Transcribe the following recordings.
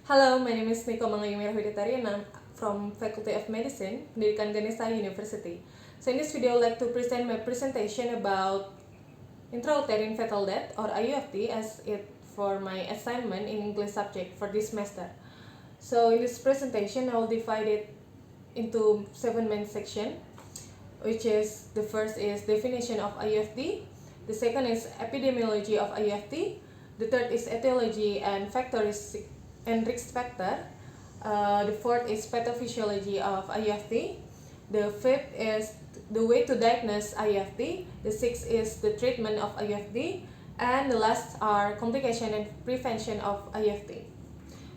Hello, my name is Komang Mirah Widiatari and I'm from Faculty of Medicine, Pendidikan Ganesha University. So in this video, I'd like to present my presentation about intrauterine fetal death or IUFD as it for my assignment in English subject for this semester. So in this presentation, I will divide it into 7 main sections, which is the first is definition of IUFD, the second is epidemiology of IUFD, the third is etiology and factors and risk factor, the fourth is pathophysiology of IUFD, the fifth is the way to diagnose IUFD, the sixth is the treatment of IUFD, and the last are complication and prevention of IUFD.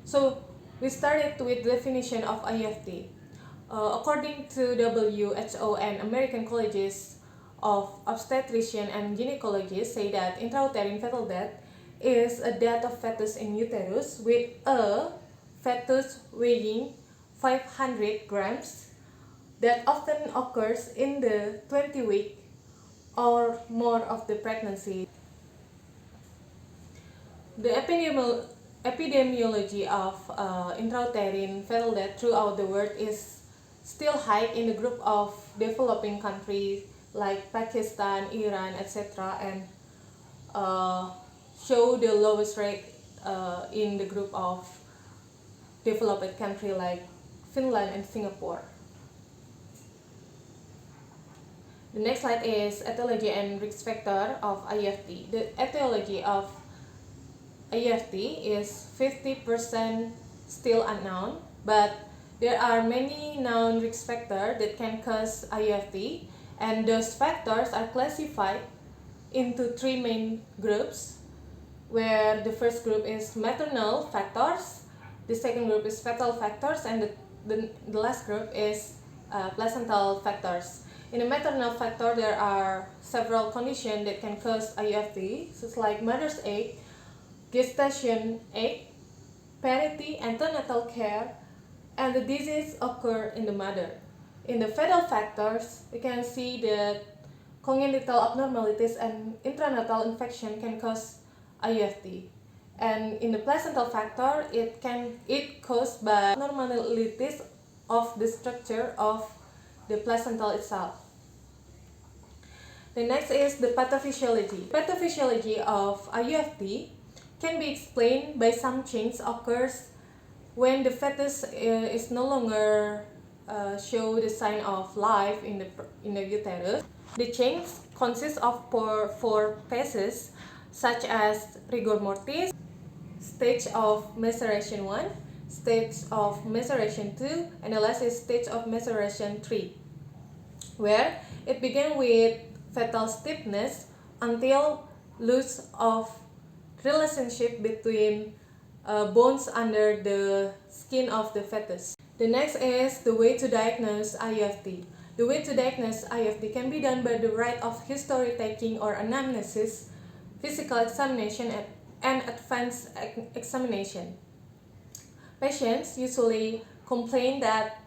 So we started with definition of IUFD. According to WHO and American colleges of obstetrician and gynecologists say that intrauterine fetal death is a death of fetus in uterus with a fetus weighing 500 grams that often occurs in the 20 week or more of the pregnancy. The epidemiology of intrauterine fetal death throughout the world is still high in the group of developing countries like Pakistan, Iran, etc. and show the lowest rate in the group of developed country like Finland and Singapore. The next slide is etiology and risk factor of IUFD. The etiology of IUFD is 50% still unknown, but there are many known risk factors that can cause IUFD, and those factors are classified into 3 main groups, where the first group is maternal factors, the second group is fetal factors, and the last group is placental factors. In the maternal factor, there are several conditions that can cause IUFD, such like mother's age, gestation age, parity, antenatal care, and the disease occur in the mother. In the fetal factors, you can see that congenital abnormalities and intranatal infection can cause IUFD. And in the placental factor, it caused by abnormalities of the structure of the placental itself. The next is the pathophysiology. Pathophysiology of IUFD can be explained by some change occurs when the fetus is no longer show the sign of life in the uterus. The change consists of four phases such as rigor mortis, stage of maceration 1, stage of maceration 2, and the last is stage of maceration 3, where it began with fetal stiffness until loss of relationship between bones under the skin of the fetus. The next is the way to diagnose IUFD. The way to diagnose IUFD can be done by the right of history taking or anamnesis, physical examination, and advanced examination. Patients usually complain that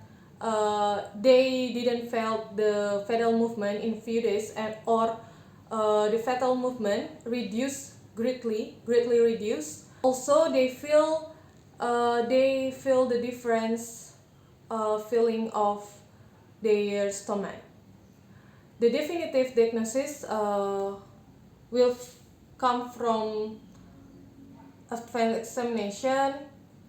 they didn't feel the fetal movement in few days, or the fetal movement greatly reduced. Also, they feel the difference feeling of their stomach. The definitive diagnosis will come from advanced examination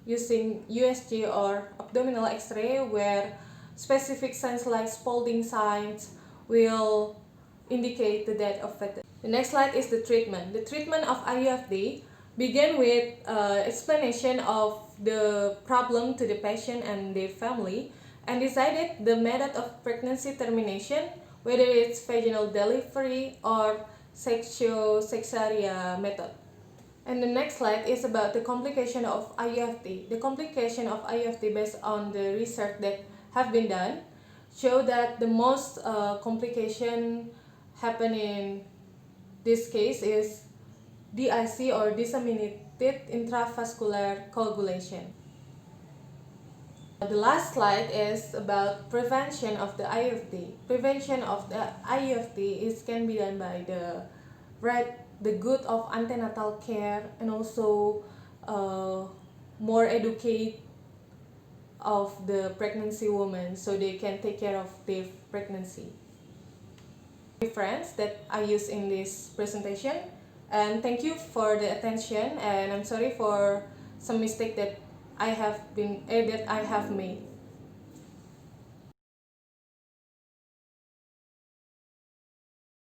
using USG or abdominal X-ray, where specific signs like Spaulding signs will indicate the death of fetus. The next slide is the treatment. The treatment of IUFD begin with explanation of the problem to the patient and their family, and decided the method of pregnancy termination, whether it's vaginal delivery or cesarean method. And the next slide is about the complication of IUFD. The complication of IUFD, based on the research that have been done, show that the most complication happen in this case is DIC or disseminated intravascular coagulation. The last slide is about prevention of the IUFD. Prevention of the IUFD can be done by the good of antenatal care, and also more educate of the pregnancy woman so they can take care of their pregnancy. Friends that I use in this presentation, and thank you for the attention, and I'm sorry for some mistake that I have made.